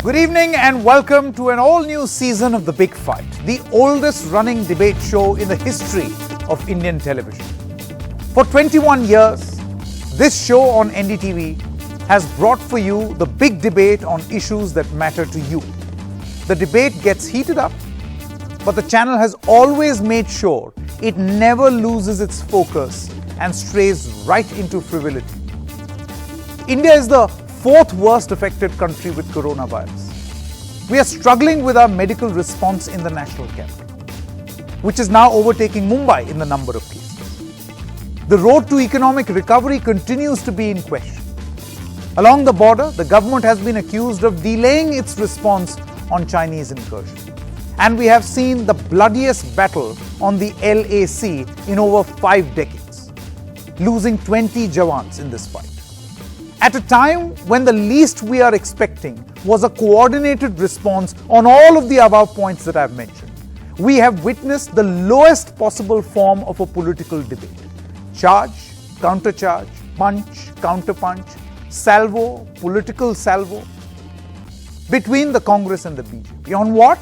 Good evening and welcome to an all-new season of The Big Fight, the oldest running debate show in the history of Indian television. For 21 years, this show on NDTV has brought for you the big debate on issues that matter to you. The debate gets heated up, but the channel has always made sure it never loses its focus and strays right into frivolity. India is the fourth worst affected country with coronavirus. We are struggling with our medical response in the national capital, which is now overtaking Mumbai in the number of cases. The road to economic recovery continues to be in question. Along the border, the government has been accused of delaying its response on Chinese incursion. And we have seen the bloodiest battle on the LAC in over 5 decades, losing 20 Jawans in this fight. At a time when the least we are expecting was a coordinated response on all of the above points that I've mentioned, we have witnessed the lowest possible form of a political debate. Charge, countercharge, punch, counterpunch, salvo, political salvo, between the Congress and the BJP. On what?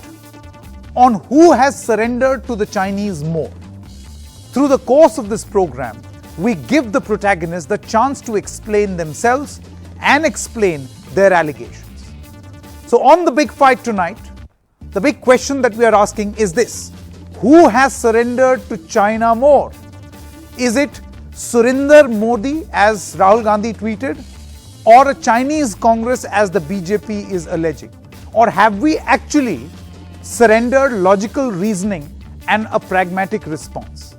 On who has surrendered to the Chinese more. Through the course of this program, we give the protagonists the chance to explain themselves and explain their allegations. So on The Big Fight tonight, the big question that we are asking is this: who has surrendered to China more? Is it Surinder Modi, as Rahul Gandhi tweeted, or a Chinese Congress, as the BJP is alleging? Or have we actually surrendered logical reasoning and a pragmatic response?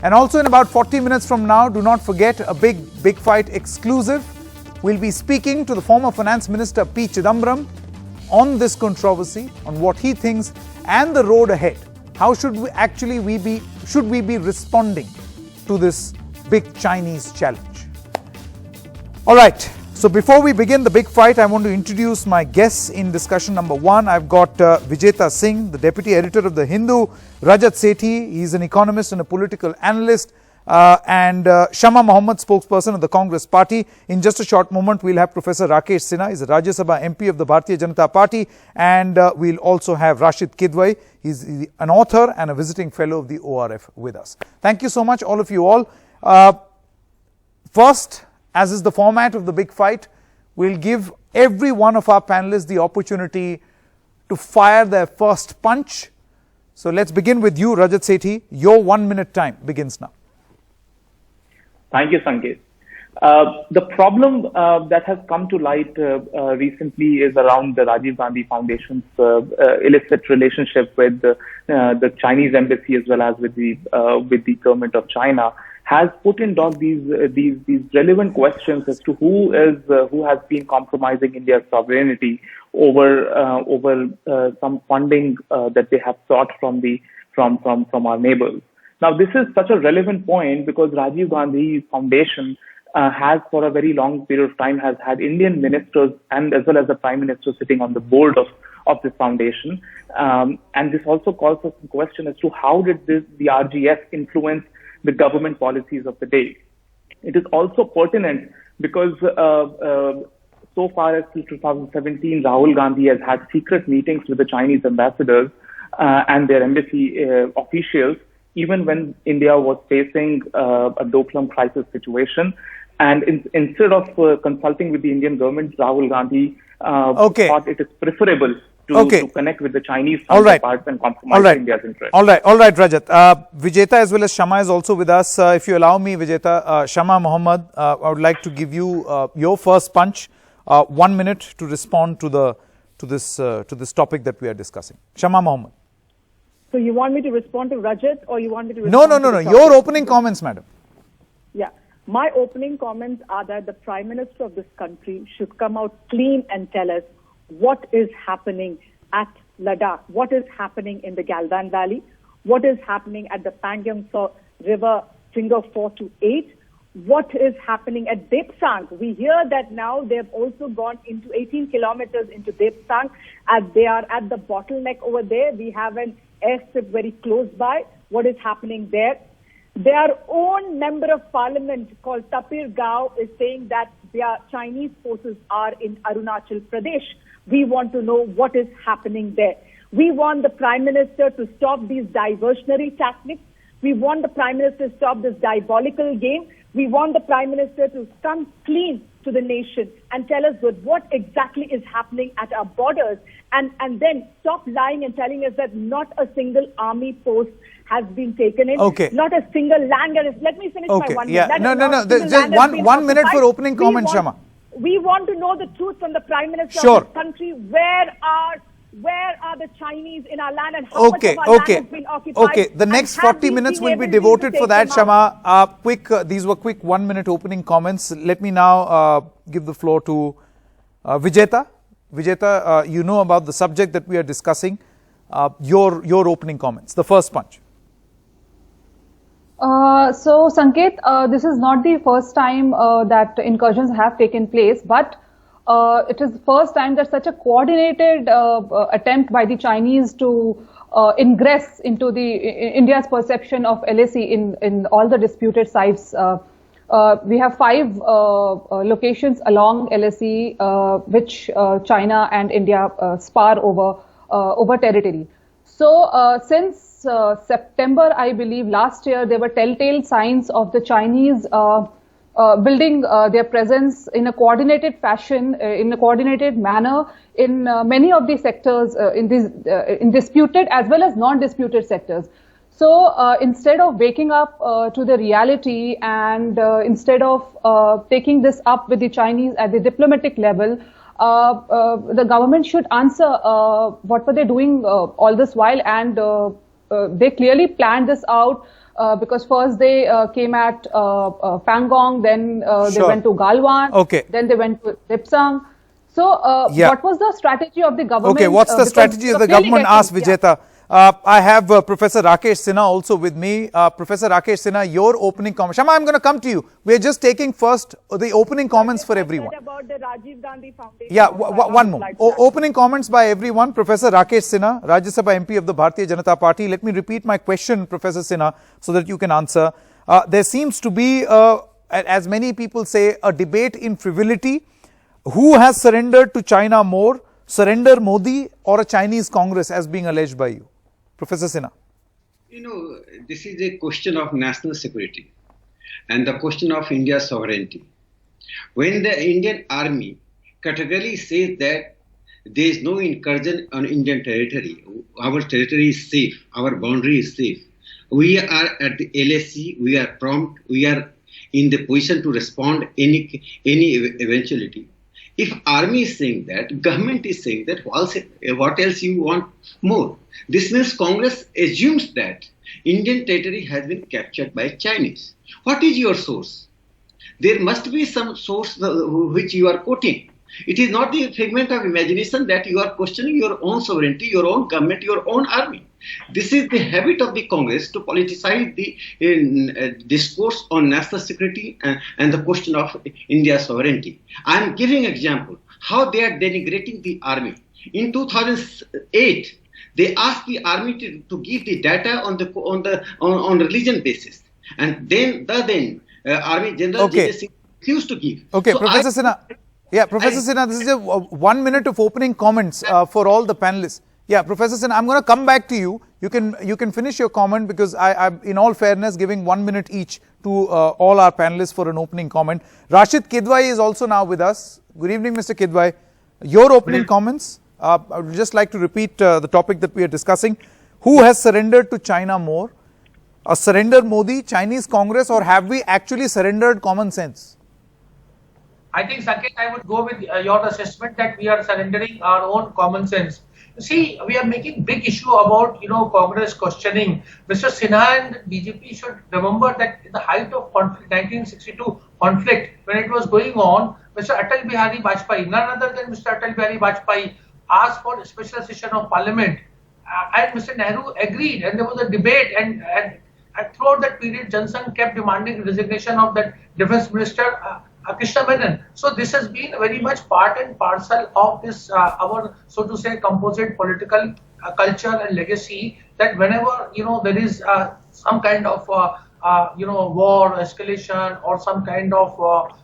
And also in about 40 minutes from now, do not forget a big fight exclusive. We'll be speaking to the former Finance Minister P. Chidambaram on this controversy, on what he thinks and the road ahead. How should we be responding to this big Chinese challenge? All right. So before we begin the big fight, I want to introduce my guests in discussion number one. I've got Vijeta Singh, the Deputy Editor of The Hindu, Rajat Sethi, he's an economist and a political analyst, and Shama Mohammed, spokesperson of the Congress Party. In just a short moment, we'll have Professor Rakesh Sinha, he's a Rajya Sabha MP of the Bharatiya Janata Party, and we'll also have Rashid Kidwai, he's an author and a visiting fellow of the ORF with us. Thank you so much, all of you all. First, as is the format of the big fight, we'll give every one of our panelists the opportunity to fire their first punch. So let's begin with you, Rajat Sethi. Your 1 minute time begins now. Thank you, Sanket. The problem that has come to light recently is around the Rajiv Gandhi Foundation's illicit relationship with the Chinese embassy as well as with the government of China, has put in dock these relevant questions as to who has been compromising India's sovereignty over some funding that they have sought from our neighbors. Now, this is such a relevant point because Rajiv Gandhi Foundation has, for a very long period of time, has had Indian ministers and as well as the Prime Minister sitting on the board of this foundation, and this also calls us to question as to how did the RGF influence the government policies of the day. It is also pertinent because so far as 2017, Rahul Gandhi has had secret meetings with the Chinese ambassadors and their embassy officials, even when India was facing a Doklam crisis situation. And instead of consulting with the Indian government, Rahul Gandhi thought it is preferable to connect with the Chinese counterparts and compromise India's interests. All right, Rajat. Vijeta as well as Shama is also with us. If you allow me, Vijeta, Shama Mohammed, I would like to give you your first punch. 1 minute to respond to this topic that we are discussing. Shama Mohammed. So you want me to respond to Rajat, or you want me to respond No. Your opening comments, madam. Yeah. My opening comments are that the Prime Minister of this country should come out clean and tell us what is happening at Ladakh, what is happening in the Galvan Valley, what is happening at the Pangyam River Finger 4 to 8, what is happening at Depsang. We hear that now they've also gone into 18 kilometers into Depsang, as they are at the bottleneck over there. We have an airstrip very close by. What is happening there? Their own member of parliament called Tapir Gao is saying that their Chinese forces are in Arunachal Pradesh. We want to know what is happening there. We want the Prime Minister to stop these diversionary tactics. We want the Prime Minister to stop this diabolical game. We want the Prime Minister to come clean to the nation and tell us what exactly is happening at our borders, and then stop lying and telling us that not a single army post has been taken in. Okay. Not a single land garrison. Let me finish my 1 minute. No. Just one minute for opening comment, Shama. We want to know the truth from the Prime Minister Sure. of this country. Where are the Chinese in our land, and how much of our land has been occupied? Okay, the next 40 minutes will be devoted for that, Shama. These were quick 1 minute opening comments. Let me now give the floor to Vijeta. Vijeta, you know about the subject that we are discussing. Your opening comments, the first punch. So, Sanket, this is not the first time that incursions have taken place, but it is the first time that such a coordinated attempt by the Chinese to ingress into the India's perception of LAC in all the disputed sites. We have 5 locations along LAC which China and India spar over territory. So since September, I believe, last year, there were telltale signs of the Chinese building their presence in a coordinated fashion, in a coordinated manner in many of these sectors, in disputed as well as non-disputed sectors. So instead of waking up to the reality and instead of taking this up with the Chinese at the diplomatic level, the government should answer what were they doing all this while, and they clearly planned this out. Because first they came at Pangong, then they went to Galwan, then they went to Dipsang. So what was the strategy of the government? Okay, what's the strategy of the government? Asked Vijeta. I have Professor Rakesh Sinha also with me. Professor Rakesh Sinha, your opening comment. Shama, I'm going to come to you. We are just taking first the opening comments for everyone. About the Rajiv Gandhi Foundation. Yeah, one more. Opening comments by everyone. Professor Rakesh Sinha, Rajya Sabha MP of the Bharatiya Janata Party. Let me repeat my question, Professor Sinha, so that you can answer. There seems to be, as many people say, a debate in frivolity. Who has surrendered to China more? Surrender Modi or a Chinese Congress, as being alleged by you? Professor Sinha. You know, this is a question of national security and the question of India's sovereignty. When the Indian army categorically says that there is no incursion on Indian territory, our territory is safe, our boundary is safe, we are at the LAC, we are prompt, we are in the position to respond any eventuality. If army is saying that, government is saying that, what else you want more? This means Congress assumes that Indian territory has been captured by Chinese. What is your source? There must be some source which you are quoting. It is not the figment of imagination that you are questioning your own sovereignty, your own government, your own army. This is the habit of the Congress to politicize the discourse on national security and the question of India's sovereignty. I am giving an example how they are denigrating the army. In 2008, they asked the army to give the data on religion basis, and then Army General J.J. Singh refused to give. Okay, so Professor Sinha. Yeah, Professor Sinha, this is a 1 minute of opening comments for all the panelists. Yeah, Professor Sinha, I'm going to come back to you. You can finish your comment because I'm, in all fairness, giving 1 minute each to all our panelists for an opening comment. Rashid Kidwai is also now with us. Good evening, Mr. Kidwai. Your opening comments. I would just like to repeat the topic that we are discussing. Who has surrendered to China more? A surrender Modi, Chinese Congress, or have we actually surrendered common sense? I think, Sanket, I would go with your assessment that we are surrendering our own common sense. You see, we are making big issue about, Congress questioning. Mr. Sinha and BJP should remember that in the height of conflict, 1962 conflict, when it was going on, Mr. Atal Bihari Vajpayee, none other than Mr. Atal Bihari Vajpayee, asked for a special session of parliament, and Mr. Nehru agreed, and there was a debate, and throughout that period, Johnson kept demanding resignation of the defense minister, Krishna Menon. So this has been very much part and parcel of this, our, so to say, composite political culture and legacy, that whenever, there is some kind of war, escalation, or some kind of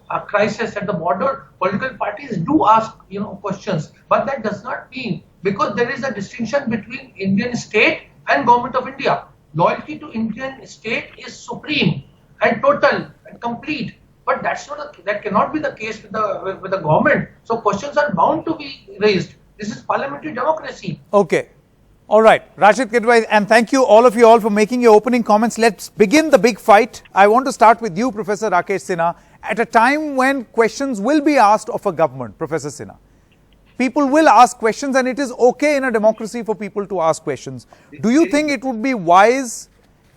a crisis at the border, political parties do ask, questions. But that does not mean, because there is a distinction between Indian state and government of India. Loyalty to Indian state is supreme and total and complete. But that cannot be the case with the government. So questions are bound to be raised. This is parliamentary democracy. Okay. All right, Rashid Kidwai, and thank you all of you all for making your opening comments. Let's begin the big fight. I want to start with you, Professor Rakesh Sinha, at a time when questions will be asked of a government, Professor Sinha. People will ask questions, and it is okay in a democracy for people to ask questions. Do you think it would be wise,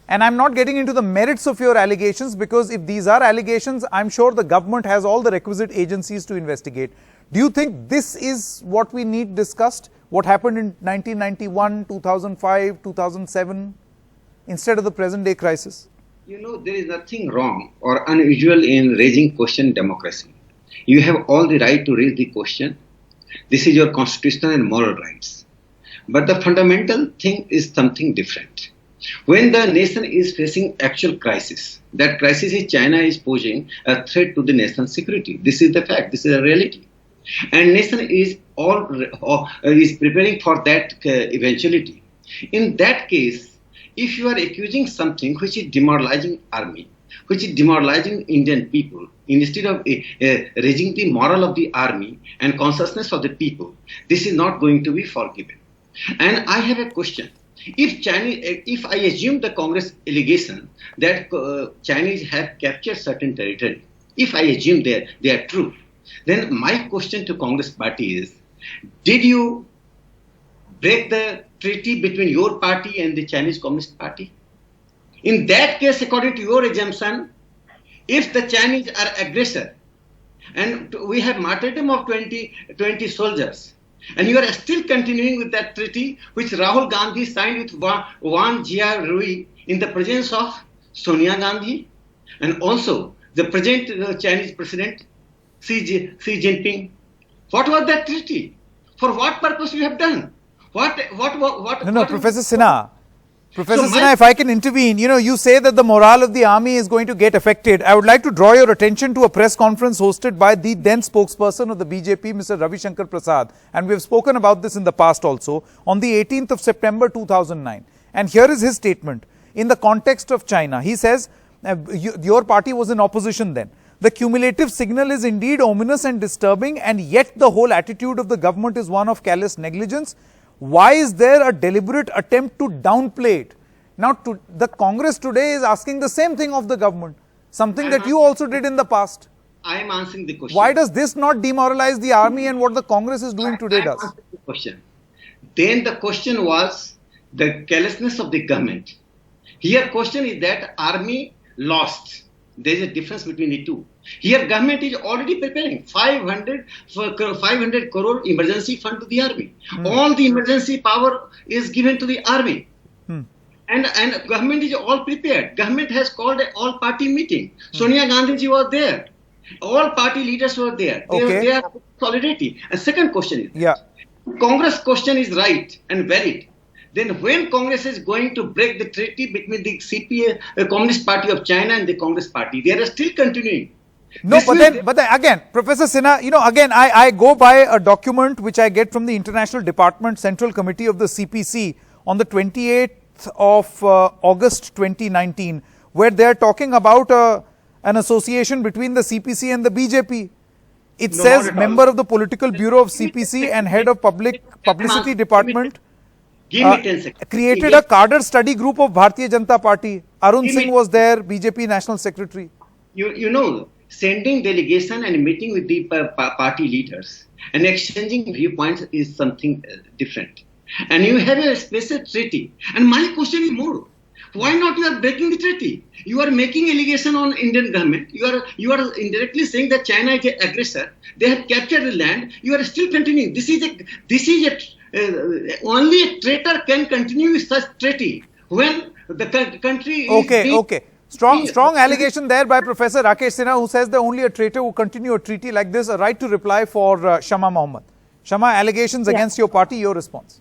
and I'm not getting into the merits of your allegations, because if these are allegations, I'm sure the government has all the requisite agencies to investigate. Do you think this is what we need discussed? What happened in 1991, 2005, 2007, instead of the present day crisis? There is nothing wrong or unusual in raising question democracy. You have all the right to raise the question. This is your constitutional and moral rights. But the fundamental thing is something different. When the nation is facing actual crisis, that crisis is China is posing a threat to the nation's security. This is the fact. This is a reality. And nation is preparing for that eventuality. In that case, if you are accusing something which is demoralizing army, which is demoralizing Indian people, instead of raising the moral of the army and consciousness of the people, this is not going to be forgiven. And I have a question. If I assume the Congress allegation that Chinese have captured certain territory, if I assume they are true, then my question to Congress party is, did you break the treaty between your party and the Chinese Communist Party? In that case, according to your assumption, if the Chinese are aggressor, and we have martyrdom of 20 soldiers, and you are still continuing with that treaty which Rahul Gandhi signed with Wang Jiarui in the presence of Sonia Gandhi and also the present Chinese President Xi Jinping. What was that treaty? For what purpose you have done? No, Professor Sinha. Professor Sinha, if I can intervene, you say that the morale of the army is going to get affected. I would like to draw your attention to a press conference hosted by the then spokesperson of the BJP, Mr. Ravi Shankar Prasad. And we have spoken about this in the past also, on the 18th of September 2009. And here is his statement. In the context of China, he says, your party was in opposition then. The cumulative signal is indeed ominous and disturbing, and yet the whole attitude of the government is one of callous negligence. Why is there a deliberate attempt to downplay it? Now, the Congress today is asking the same thing of the government, something that you also did in the past. I am answering the question. Why does this not demoralize the army, and what the Congress is doing today does? The question. Then the question was the carelessness of the government. Here question is that army lost. There is a difference between the two. Here government is already preparing 500 crore emergency fund to the army. All the emergency power is given to the army. And government is all prepared. Government has called an all party meeting. Sonia Gandhi ji was there. All party leaders were there. They are solidarity. And second question is, Congress question is right and valid. Then when Congress is going to break the treaty between the CPA, the Communist Party of China, and the Congress Party, they are still continuing. No, but then again, Professor Sinha, again, I go by a document which I get from the International Department Central Committee of the CPC on the 28th of August 2019, where they are talking about an association between the CPC and the BJP. It says member of the political bureau of CPC and head of publicity department. Give me 10 seconds. Created a cadre study group of Bharatiya Janata Party. Arun Singh was there, BJP National Secretary. Sending delegation and meeting with the party leaders and exchanging viewpoints is something different. And you have a special treaty. And my question is more. Why not you are breaking the treaty? You are making allegation on Indian government. You are indirectly saying that China is an aggressor. They have captured the land. You are still continuing. Only a traitor can continue with such treaty when the country is Okay. Strong allegation there by Professor Rakesh Sinha, who says that only a traitor will continue a treaty like this. A right to reply for Shama Mohammed. Shama, allegations against your party, your response.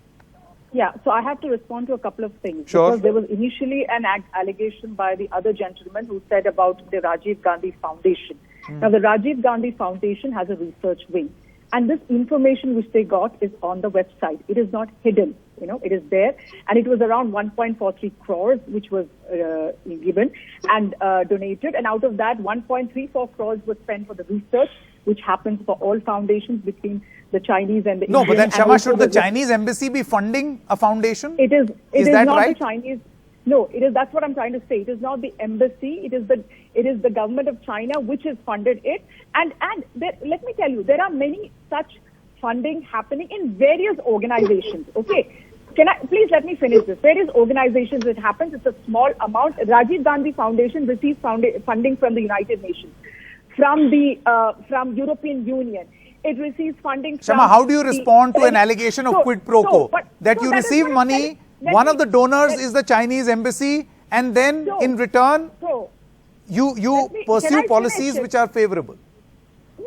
Yeah, so I have to respond to a couple of things. Sure. Because there was initially an allegation by the other gentleman who said about the Rajiv Gandhi Foundation. Now, the Rajiv Gandhi Foundation has a research wing. And this information which they got is on the website. It is not hidden. It is there. And it was around 1.43 crores which was given and donated. And out of that, 1.34 crores was spent for the research, which happens for all foundations between the Chinese and the No, Indian. but then And Shama, also should the Chinese embassy be funding a foundation? It is that not right? the Chinese. No, it is. That's what I'm trying to say. It is not the embassy. It is the government of China which has funded it. And let me tell you, there are many such funding happening in various organizations. Okay, please let me finish this. Various organizations it happens. It's a small amount. Rajiv Gandhi Foundation receives funding from the United Nations, from European Union. It receives funding from... Shama, how do you respond to an allegation of quid pro quo? That you that is receive what I'm money, telling- one of the donors is the Chinese embassy, and then in return, you can pursue I policies finish it? which are favorable.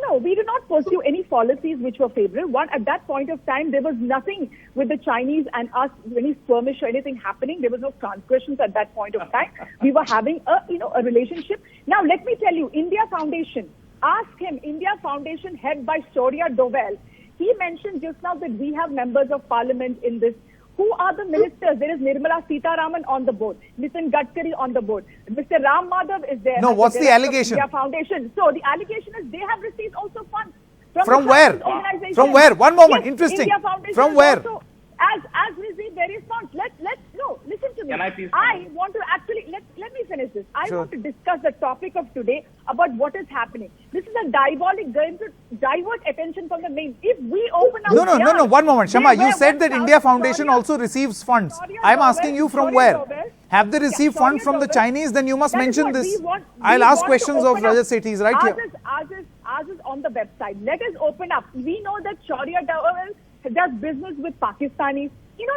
No, we did not pursue any policies which were favorable. At that point of time, there was nothing with the Chinese and us, any skirmish or anything happening. There was no transgressions at that point of time. We were having a relationship. Now, let me tell you, India Foundation, ask him, India Foundation head by Shaurya Doval. He mentioned just now that we have members of parliament in this. Who are the ministers? There is Nirmala Sitharaman on the board, Nitin Gadkari on the board, Mr. Ram Madhav is there. No, as what's the the director of allegation? India Foundation. So the allegation is they have received also funds From the where? Chinese organization. From where? One moment. Yes, Interesting. India Foundation From has where? also, as received various funds. Listen to me. Can I please? I want to actually let me finish this. I Sure. want to discuss the topic of today about what is happening. This is a diabolic going to divert attention from the main. If we open up, No. One moment, Shama. You said that India Foundation Shaurya- also receives funds. Shaurya I'm Doval- asking you from Shaurya where? Doval- Have they received funds Shaurya from the Doval- Chinese? Then you must That is mention what this. we want- I'll we ask want to questions of open up. Rajat Sethi. He's right here. Ours is on the website. Let us open up. We know that Shaurya Doval does business with Pakistanis.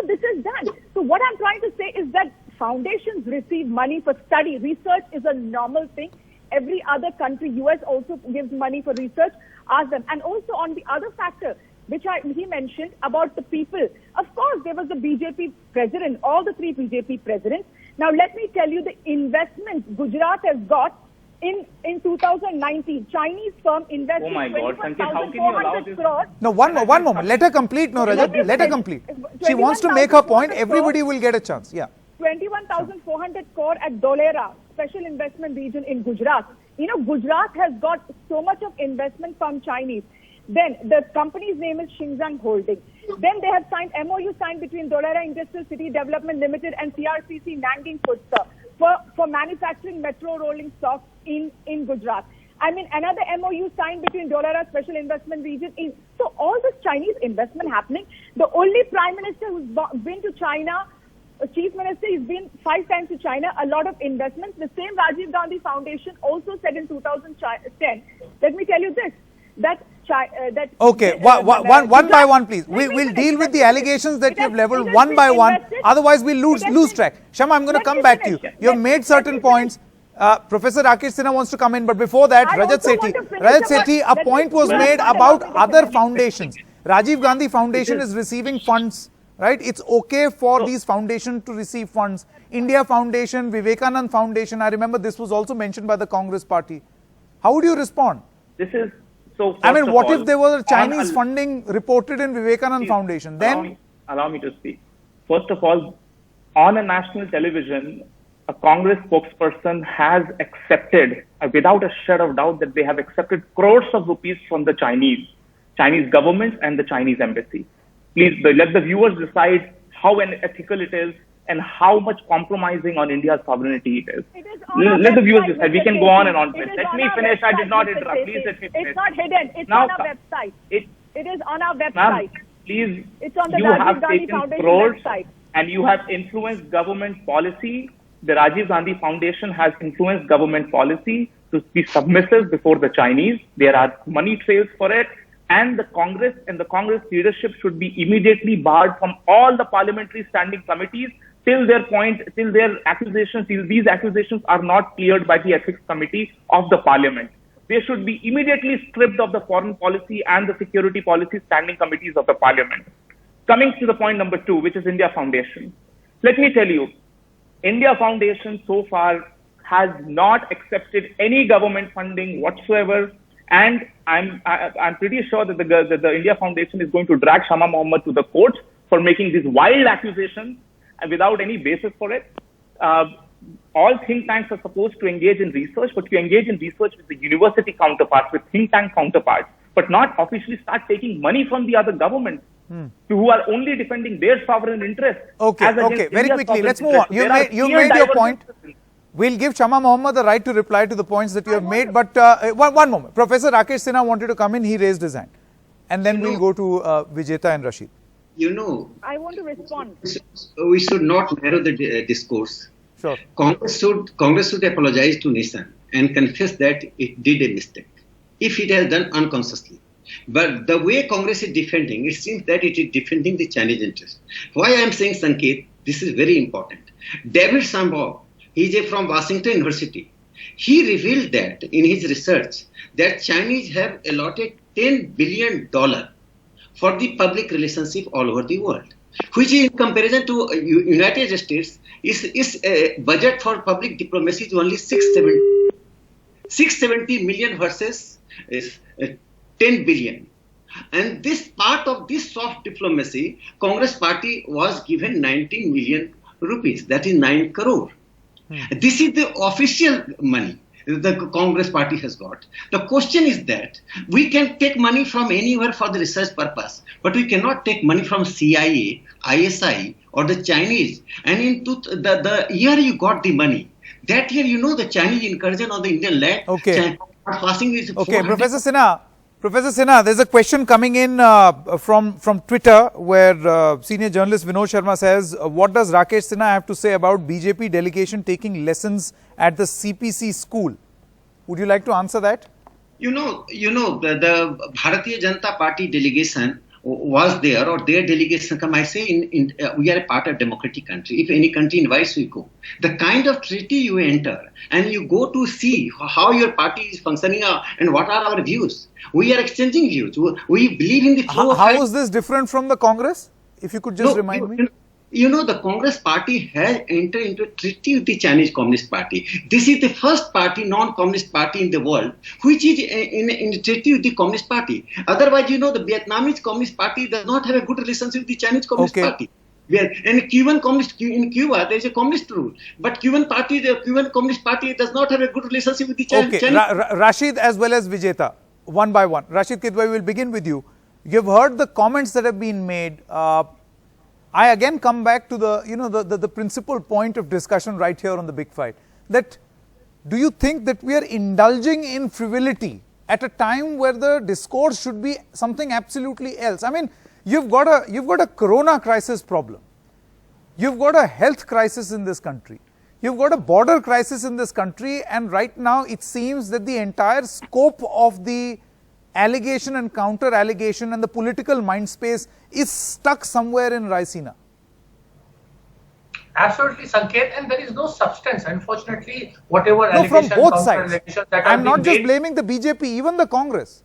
This is done. So what I'm trying to say is that foundations receive money for study. Research is a normal thing. Every other country, US also gives money for research. Ask them. And also on the other factor, which he mentioned about the people. Of course, there was the BJP president, all the three BJP presidents. Now, let me tell you the investments Gujarat has got in 2019. Chinese firm invested Oh my God, Sanket, how can you allow 21,400 this? crores. No, one moment. Let her complete. No, Rajat, let her complete. She wants to make her point. Everybody will get a chance. Yeah. 21,400 crore at Dholera, special investment region in Gujarat. Gujarat has got so much of investment from Chinese. Then the company's name is Xinjiang Holding. Then they have signed MOU between Dholera Industrial City Development Limited and CRCC Nandin Foodstar for manufacturing metro rolling stock in Gujarat. I mean, another MOU signed between Dholera Special Investment Region. So all this Chinese investment happening. The only prime minister who's been to China, chief minister, he's been 5 times to China, a lot of investments. The same Rajiv Gandhi Foundation also said in 2010, let me tell you this, Okay, one by one, please. We'll deal with the allegations that you've leveled one by one. Otherwise, we'll lose track. Shama, I'm going to come back to you. You've made certain points. Professor Rakesh Sinha wants to come in, but before that, Rajat Sethi, a point was made about other foundations. Rajiv Gandhi Foundation is receiving funds, right? It's okay for these foundations to receive funds. India Foundation, Vivekanand Foundation, I remember this was also mentioned by the Congress party. How would you respond? This is so. I mean, what if there was Chinese funding reported in Vivekanand Foundation? Then allow me to speak. First of all, on a national television, a Congress spokesperson has accepted, without a shadow of doubt, that they have accepted crores of rupees from the Chinese government and the Chinese embassy. Please let the viewers decide how unethical it is and how much compromising on India's sovereignty it is. Let the viewers decide. We can go on and on. Let me finish. I did not interrupt. Please let me finish. It's not hidden. It's on our website. It is on our website. Please, it's on the you Rajiv have Gandhi taken Foundation crores website. And you have influenced government policy. The Rajiv Gandhi Foundation has influenced government policy to be submissive before the Chinese. There are money trails for it. And the Congress and the Congress leadership should be immediately barred from all the parliamentary standing committees till these accusations are not cleared by the ethics committee of the parliament. They should be immediately stripped of the foreign policy and the security policy standing committees of the parliament. Coming to the point number 2, which is India Foundation. Let me tell you, India Foundation so far has not accepted any government funding whatsoever, and I'm pretty sure that the India Foundation is going to drag Shama Mohammed to the court for making these wild accusations and without any basis for it. All think tanks are supposed to engage in research, but you engage in research with the university counterparts, with think tank counterparts, but not officially start taking money from the other governments who are only defending their sovereign interests. Okay, very quickly, let's move on. You made your point. We'll give Shama Mohammed the right to reply to the points that you have made, but one moment. Professor Rakesh Sinha wanted to come in, he raised his hand. And then we'll go to Vijeta and Rashid. I want to respond. We should not narrow the discourse. Sure. Congress should apologize to Nissan and confess that it did a mistake, if it has done unconsciously. But the way Congress is defending, it seems that it is defending the Chinese interest. Why I am saying, Sanket, this is very important. David Sambhav, he is from Washington University. He revealed that in his research that Chinese have allotted $10 billion for the public relationship all over the world, which in comparison to United States is a budget for public diplomacy is only 670 million versus 10 billion. And this part of this soft diplomacy, Congress party was given 19 million rupees, that is 9 crore. This is the official money the Congress party has got. The question is that we can take money from anywhere for the research purpose, but we cannot take money from CIA, ISI or the Chinese. And into the year you got the money, that year the Chinese incursion on the Indian land. Okay. Professor Sinha, there's a question coming in from Twitter where senior journalist Vinod Sharma says, what does Rakesh Sinha have to say about BJP delegation taking lessons at the CPC school? Would you like to answer that? The Bharatiya Janata Party delegation was there, or their delegation come. I say we are a part of democratic country. If any country invites, we go. The kind of treaty you enter and you go to see how your party is functioning and what are our views. We are exchanging views. We believe in the flow. How is this different from the Congress? If you could just remind me. The Congress party has entered into a treaty with the Chinese Communist Party. This is the first party, non-communist party in the world, which is in a treaty with the Communist Party. Otherwise, the Vietnamese Communist Party does not have a good relationship with the Chinese Communist Party. And Cuban Communist, in Cuba, there is a communist rule. But the Cuban Communist Party does not have a good relationship with the Chinese. Rashid as well as Vijeta, one by one. Rashid Kidwai, we'll begin with you. You've heard the comments that have been made. I again come back to the principal point of discussion right here on the big fight. That do you think that we are indulging in frivolity at a time where the discourse should be something absolutely else? I mean, you've got a corona crisis problem. You've got a health crisis in this country. You've got a border crisis in this country, and right now it seems that the entire scope of the allegation and counter allegation and the political mind space is stuck somewhere in Raisina. Absolutely, Sanket, and there is no substance. Unfortunately, whatever allegations, from both sides. That I'm not just blaming the BJP, even the Congress.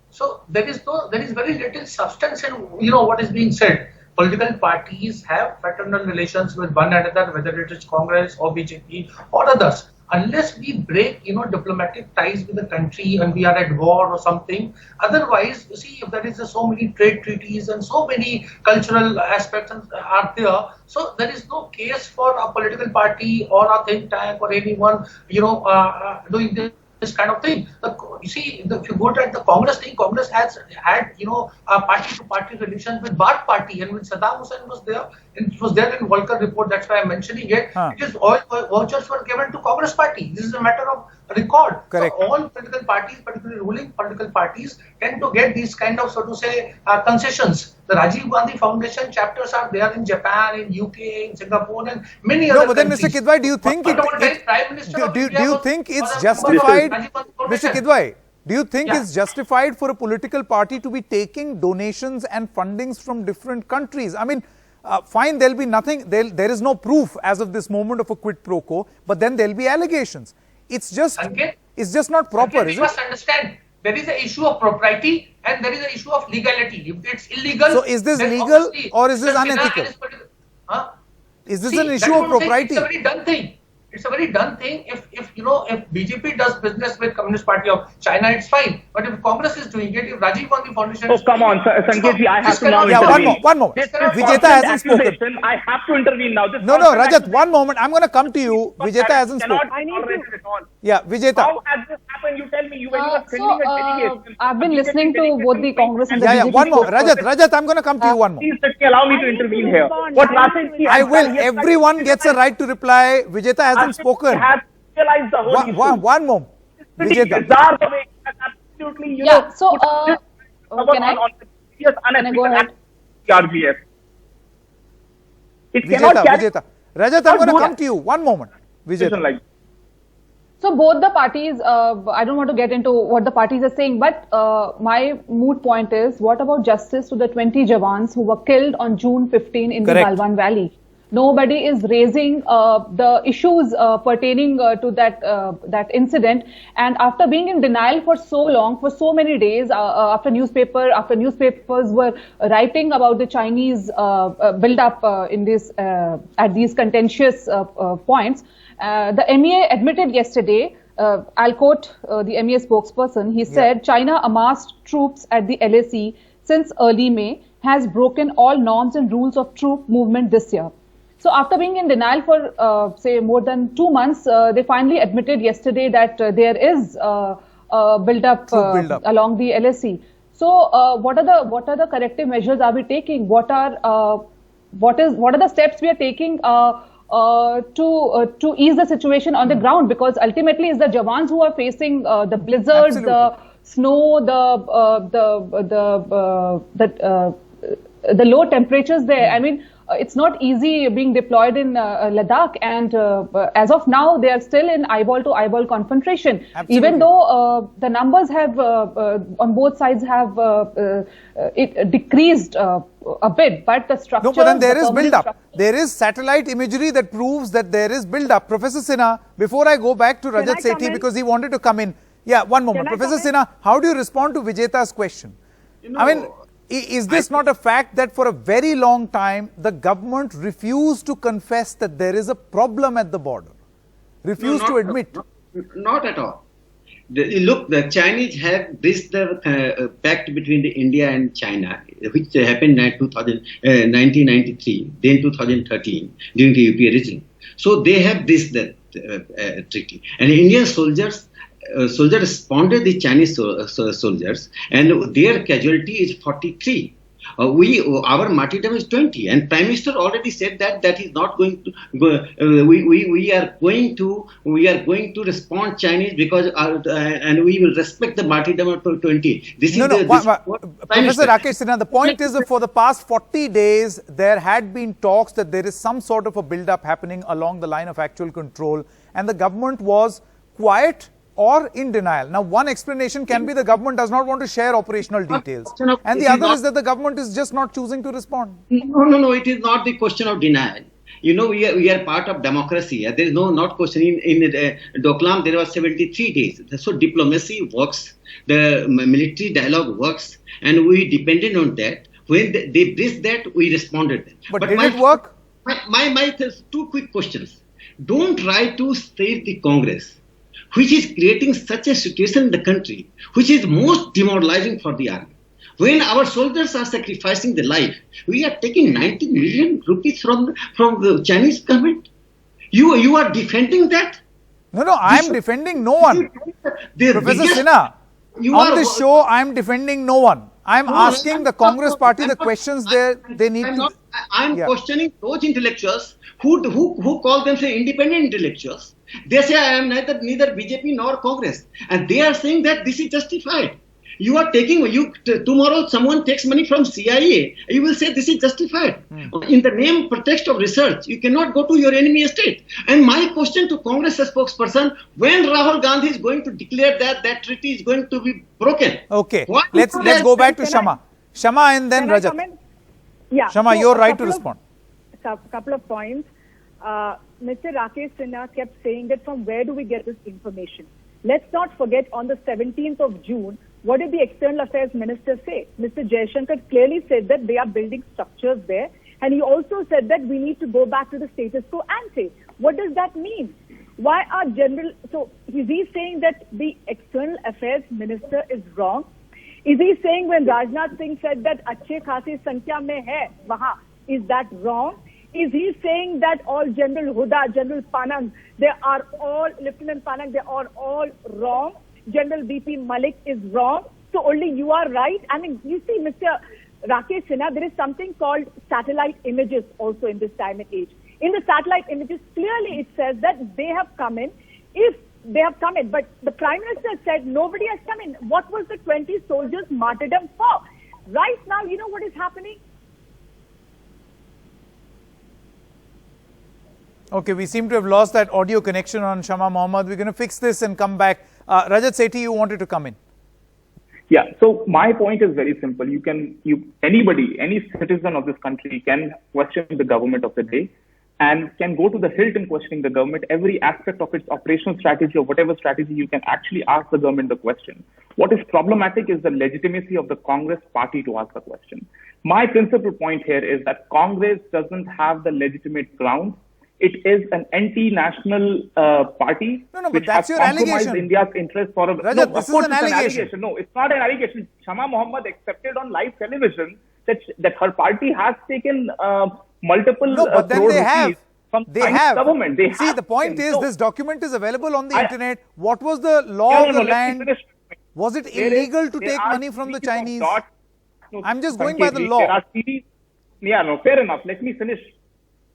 So there is very little substance in what is being said. Political parties have fraternal relations with one another, whether it is Congress or BJP or others. Unless we break, diplomatic ties with the country and we are at war or something. Otherwise, you see, if there is so many trade treaties and so many cultural aspects are there, so there is no case for a political party or a think tank or anyone, doing this kind of thing. You see, if you go at the Congress thing, Congress has had, party-to-party relations with Baath Party, and when Saddam Hussein was there, and it was there in Volcker report, that's why I'm mentioning it. It is all vouchers were given to Congress Party. This is a matter of record. Correct. So all political parties, particularly ruling political parties, tend to get these kind of, so to say, concessions. The Rajiv Gandhi Foundation chapters are there in Japan, in UK, in Singapore, and many other countries. Mr. Kidwai, do you think it's justified? Mr. Kidwai, do you think it's justified for a political party to be taking donations and fundings from different countries? I mean, fine, there'll be nothing, there is no proof as of this moment of a quid pro quo, but then there'll be allegations. It's just not proper, is it? there is an issue of propriety and there is an issue of legality. If it's illegal, So is this then legal obviously or is this Mr. Sinha unethical? and his political- Huh? Is this See, an that's issue what of I'm saying. propriety? It's a very done thing. It's a very done thing. If BJP does business with Communist Party of China, it's fine. But if Congress is doing it, if Rajiv Gandhi Foundation Oh, is come doing on, it, Sanket ji, I have this to now cannot- intervene. one more. This is Vijeta constant hasn't spoken. accusation. I have to intervene now. This No, constant Rajat, accusation one moment. I'm going to come to you. Vijeta hasn't cannot spoken. be tolerated at all. Yeah, Vijeta. How has this happened? You tell me. You when you were sending a delegation. I've been listening to both the Congress and the Yeah, BJP one more. spokesperson. Rajat, I'm going to come to you one more. Please let me allow me to intervene here. What Rasid ji I has will. done, he has Everyone gets a right to reply. Vijeta hasn't spoken. Has realized the whole issue. One moment. Pretty Vijeta. bizarre the way he has absolutely, Yeah, so, cover can I- on the serious Can I unethical go ahead? act of the RBF. It cannot Vijeta, carry Vijeta. Rajat, I'm going to Not come to you. One moment. position Vijeta. like this. So both the parties, I don't want to get into what the parties are saying, but my moot point is, what about justice to the 20 Jawans who were killed on June 15 in Correct. the Galwan Valley? Nobody is raising the issues pertaining to that incident. And after being in denial for so long, for so many days, after newspapers were writing about the Chinese build-up in this at these contentious points, the MEA admitted yesterday. I'll quote the MEA spokesperson. He said, "China amassed troops at the LAC since early May, has broken all norms and rules of troop movement this year." So after being in denial for, say, more than 2 months, they finally admitted yesterday that there is build-up build-up. along the LAC. So what are the corrective measures are we taking? What are the steps we are taking to ease the situation on the ground? Because ultimately, it's the Jawans who are facing the blizzards, Absolutely. the snow, the low temperatures there. I mean, it's not easy being deployed in Ladakh, and as of now, they are still in eyeball to eyeball confrontation. Absolutely. Even though the numbers have on both sides have it decreased a bit, but the structure. No, but then there the is permanent build-up. structure- There is satellite imagery that proves that there is build-up. Professor Sinha, before I go back to Can Rajat I come Sethi, in? because he wanted to come in. Yeah, one moment. Can I Professor come in? Sinha, how do you respond to Vijeta's question? I mean, is this not a fact that for a very long time, the government refused to confess that there is a problem at the border? Refused to admit? Not at all. Look, the Chinese have breached the pact between the India and China, which happened in 1993, then 2013, during the UPA regime. So they have breached that treaty. And Indian soldiers responded the Chinese soldiers, and their casualty is 43. Our martyrdom is 20, and Prime Minister already said that he's not going to go. We are going to respond Chinese because and we will respect the martyrdom of 20. This No, is no, the, this, what Prime Professor Minister- Rakesh Sinha, the point is that for the past 40 days, there had been talks that there is some sort of a build-up happening along the line of actual control, and the government was quiet or in denial. Now, one explanation can be the government does not want to share operational details, and the other is that the government is just not choosing to respond. No, it is not the question of denial. You know, we are part of democracy. There is not question. In Doklam, there was 73 days. So diplomacy works, the military dialogue works, and we depended on that. When they breached that, we responded. But did it work? My two quick questions. Don't try to save the Congress, which is creating such a situation in the country, which is most demoralizing for the army. When our soldiers are sacrificing their life, we are taking 90 million rupees from the Chinese government. You are defending that? No, I am defending no one. Professor Sinha, on this show, I am defending no one. I am asking the Congress party the questions they need to. I'm questioning those intellectuals who call themselves independent intellectuals. They say I am neither BJP nor Congress, and they are saying that this is justified. You are taking tomorrow someone takes money from CIA, you will say this is justified. In the name pretext of research, you cannot go to your enemy state. And my question to Congress spokesperson: when Rahul Gandhi is going to declare that treaty is going to be broken? Okay, Why let's go back to Shama. Shama and then Can I Rajat. comment? Yeah. Shama, so you're a right to couple of- respond. A couple of points. Mr. Rakesh Sinha kept saying that from where do we get this information? Let's not forget, on the 17th of June, what did the External Affairs Minister say? Mr. Jaishankar clearly said that they are building structures there. And he also said that we need to go back to the status quo ante. What does that mean? Why are so is he saying that the External Affairs Minister is wrong? Is he saying when Rajnath Singh said that achhe khasi sankhya mein hai wahan, is that wrong? Is he saying that all General Huda, General Panang, they are all, Lieutenant Panang, they are all wrong? General BP Malik is wrong, so only you are right? I mean, you see, Mr. Rakesh Sinha, there is something called satellite images also in this time and age. In the satellite images, clearly it says that they have come in. If they have come in, but the Prime Minister said nobody has come in. What was the 20 soldiers martyrdom for? Right now, you know what is happening? Okay, we seem to have lost that audio connection on Shama Mohammed. We're going to fix this and come back. Rajat Sethi, you wanted to come in. Yeah, so my point is very simple. Anybody, any citizen of this country can question the government of the day and can go to the hilt in questioning the government. Every aspect of its operational strategy or whatever strategy, you can actually ask the government the question. What is problematic is the legitimacy of the Congress party to ask the question. My principal point here is that Congress doesn't have the legitimate grounds. It is an anti-national party which has compromised India's interest for a... Rajat, this is an allegation. No, it's not an allegation. Shama Mohammed accepted on live television that her party has taken multiple but then they have. From they have. Government. They See, have the point is, this document is available on the internet. What was the law of the land? Was it illegal to take money from the Chinese? I'm just going by the law. There are series. Yeah, no, fair enough. Let me finish.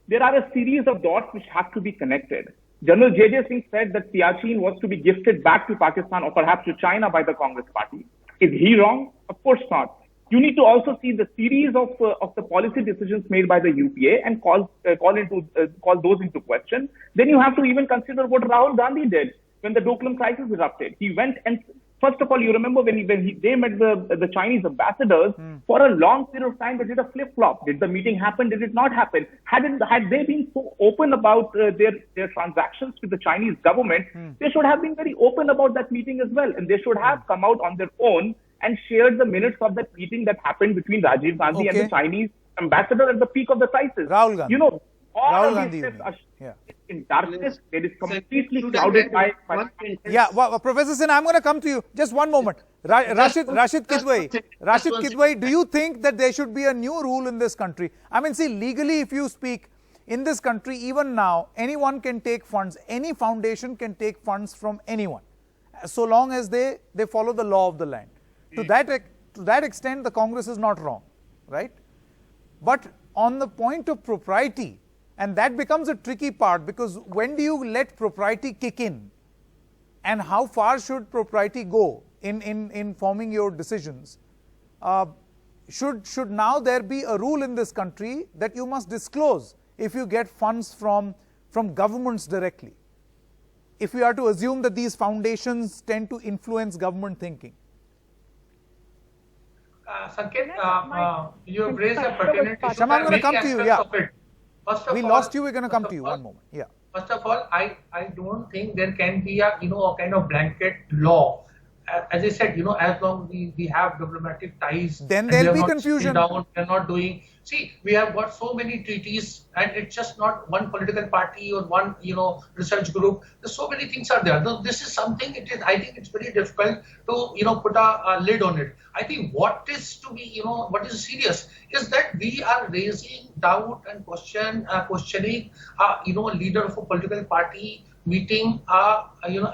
There are a series of dots which have to be connected. General J.J. Singh said that Siachen was to be gifted back to Pakistan or perhaps to China by the Congress party. Is he wrong? Of course not. You need to also see the series of the policy decisions made by the UPA and call those into question. Then you have to even consider what Rahul Gandhi did when the Doklam crisis erupted. He went and, first of all, you remember when they met the Chinese ambassadors, for a long period of time they did a flip-flop. Did the meeting happen? Did it not happen? Had they been so open about their transactions with the Chinese government, they should have been very open about that meeting as well. And they should have come out on their own and shared the minutes of that meeting that happened between Rajiv Gandhi and the Chinese ambassador at the peak of the crisis. Rahul Gandhi. You know, all Rahul of Gandhi these steps are in darkness. It is completely clouded by... Professor Sinha, I'm going to come to you. Just one moment. Rashid Kidwai, do you think that there should be a new rule in this country? I mean, see, legally, if you speak, in this country, even now, anyone can take funds. Any foundation can take funds from anyone, so long as they follow the law of the land. To that extent, the Congress is not wrong, right? But on the point of propriety, and that becomes a tricky part, because when do you let propriety kick in? And how far should propriety go in forming your decisions? Should now there be a rule in this country that you must disclose if you get funds from governments directly, if we are to assume that these foundations tend to influence government thinking? Sanket, you have raised a pertinent issue. Shama, I'm going to come to you. Yeah. We lost you. We're going to come to you. One moment. Yeah. First of all, I don't think there can be a kind of blanket law. As I said, as long as we have diplomatic ties, then there'll be confusion. We're not doing. See, we have got so many treaties, and it's just not one political party or one research group. There's so many things are there. This is something. I think it's very difficult to put a lid on it. I think what is to be what is serious is that we are raising doubt and questioning a leader of a political party meeting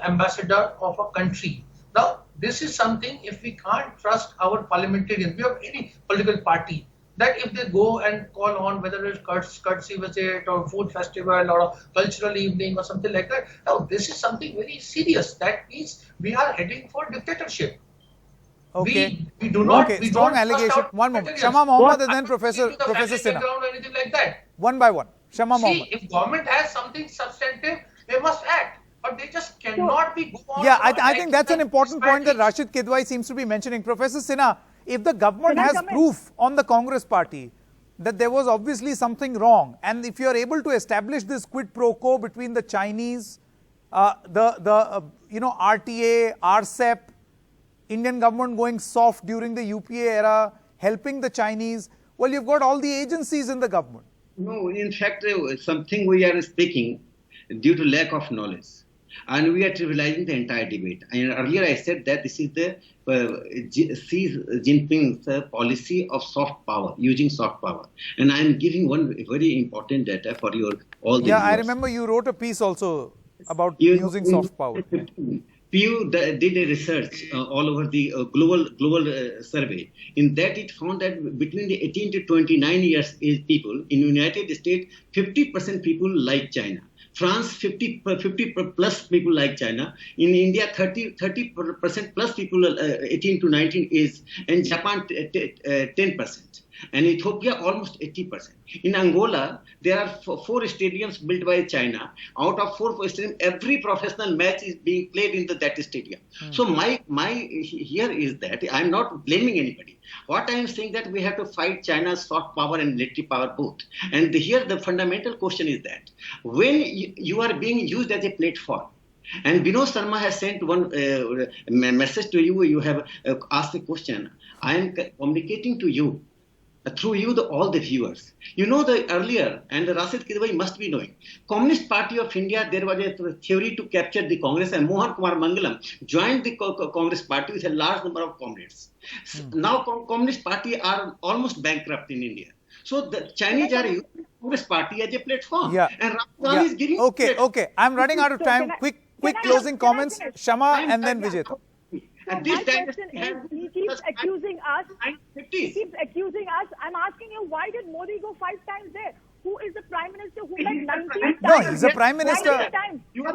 ambassador of a country. Now, this is something, if we can't trust our parliamentarians, we have any political party, that if they go and call on whether it's courtesy visit or food festival or a cultural evening or something like that, now this is something very serious. That means we are heading for dictatorship. Okay. We do not. Okay, strong allegation. One moment. Shama Mohammed and then Professor Sinha. Or anything like that. One by one. Shama Mohammed. See, if government has something substantive, they must act. But they just cannot be go on. Yeah, I think that's an important point that Rashid Kidwai seems to be mentioning. Professor Sinha, if the government has proof on the Congress party that there was obviously something wrong, and if you are able to establish this quid pro quo between the Chinese, RTA, RCEP, Indian government going soft during the UPA era, helping the Chinese. Well, you've got all the agencies in the government. No, in fact, something we are speaking due to lack of knowledge. And we are trivializing the entire debate. And earlier I said that this is the Xi Jinping's policy of soft power, using soft power. And I am giving one very important data for all the Yeah, viewers. I remember you wrote a piece also about using soft power. Pew did a research all over the global survey. In that, it found that between the 18 to 29 years age people in the United States, 50% people like China. France, 50 plus people like China. In India, 30% plus people 18 to 19 is, and Japan 10%. And Ethiopia almost 80%. In Angola, there are four stadiums built by China. Out of four stadiums, every professional match is being played in that stadium. So my here is that I'm not blaming anybody. What I am saying that we have to fight China's soft power and military power both. And here the fundamental question is that when you are being used as a platform, and Binod Sharma has sent one message to you, you have asked a question. I am communicating to you through you, all the viewers. You know the earlier, and Rashid Kidwai must be knowing, Communist Party of India, there was a theory to capture the Congress, and Mohan Kumar Mangalam joined the Congress Party with a large number of comrades. Now Communist Party are almost bankrupt in India. So the Chinese are using the Congress Party as a platform. Yeah. And Rahul Gandhi is giving Okay. I'm running out of time. Quick closing comments. Shama and then Vijeta. And My this question is, he keeps accusing us. He keeps accusing us. I'm asking you, why did Modi go 5 times there? Who is the Prime Minister who met 19 times? No, he's a Prime Minister. You are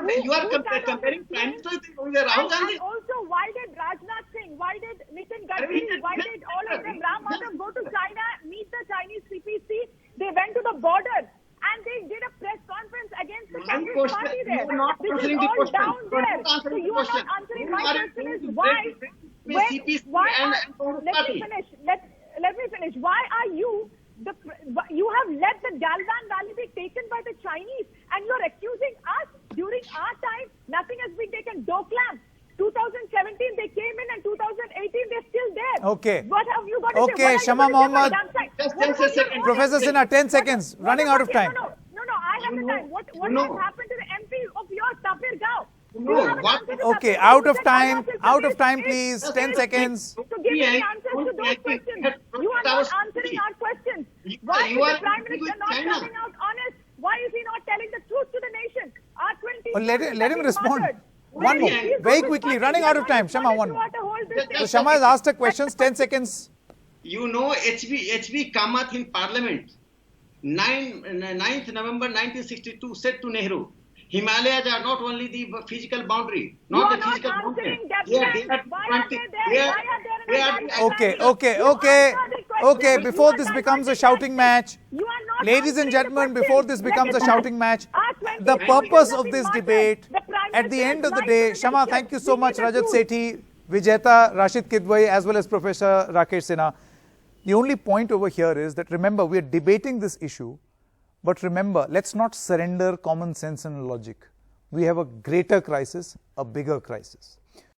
comparing Prime Minister with Rahul Gandhi. And also, why did Rajnath Singh, why did Nitin Gadkari, why did all of them, Ram Madhav, go to China, meet the Chinese CPC? They went to the border and they did a press conference against the Congress Party there. This is all down there. So you are not answering. My question is why? Let me finish. Why are you? You have let the Galvan Valley be taken by the Chinese, and you are accusing us during our time. Nothing has been taken. Doklam, 2017 they came in, and 2018 they're still there. Okay. What have you got to say? Okay, Shama Mohammed. Professor Sinha, 10 seconds. Running out of time. No, I have the time. What has happened to the MP of yours, Tapir Gao? Okay, out of time, please. 10 seconds. To give me answers to those questions. You are not answering our questions. Why is the Prime Minister not coming out honest? Why is he not telling the truth to the nation? Let him respond. One more. Very quickly. Running out of time. Shama, one more. So Shama has asked her questions. 10 seconds. You know H.V. Kamath in Parliament, 9th November 1962 said to Nehru, Himalayas are not only the physical boundary, not the physical boundary. Okay. Before this becomes a shouting match, ladies and gentlemen, before this becomes a shouting match, the purpose of this debate, at the end of the day, Shama, thank you so much, Rajat Sethi, Vijeta, Rashid Kidwai, as well as Professor Rakesh Sinha. The only point over here is that, remember, we are debating this issue, but remember, let's not surrender common sense and logic. We have a greater crisis, a bigger crisis.